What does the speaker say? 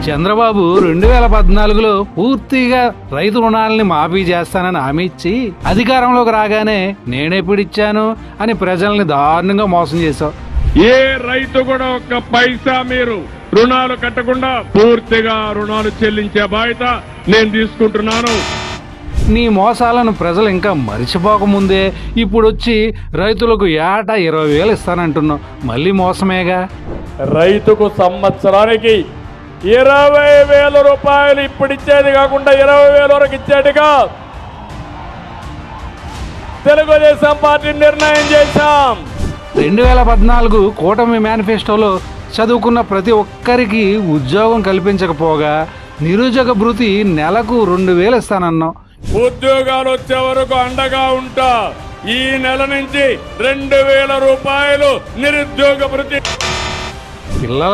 చంద్రబాబు 2014లో పూర్తిగా రైతు రుణాలని మాఫీ చేస్తానని హామీ ఇచ్చి అధికారంలోకి రాగానే నేనెప్పుడిచ్చాను అని ప్రజల్ని దారుణంగా మోసం చేశావు. ఏ రైతు కూడా ఒక్క పైసా మీరు రుణాలు కట్టకుండా పూర్తిగా రుణాలు చెల్లించే బాధ్యత నేను తీసుకుంటున్నాను. నీ మోసాలను ప్రజలు ఇంకా మరిచిపోకముందే ఇప్పుడొచ్చి రైతులకు ఏటా 20,000 ఇస్తానంటున్నావు. మళ్ళీ మోసమేగా. రైతుకు సంవత్సరానికి 20,000 రూపాయలు ఇప్పుడు ఇచ్చేది కాకుండా 20,000 వరకు ఇచ్చేట్టుగా తెలుగుదేశం పార్టీ నిర్ణయం చేశాం. 2014 కూటమి మేనిఫెస్టోలో చదువుకున్న ప్రతి ఒక్కరికి ఉద్యోగం కల్పించకపోగా నిరుద్యోగ భృతి నెలకు 2,000 ఇస్తానన్నావు. ఉద్యోగాలు వచ్చే వరకు అండగా ఉంటా. ఈ నెల నుంచి 2,000 రూపాయలు నిరుద్యోగ భృతి. పిల్లల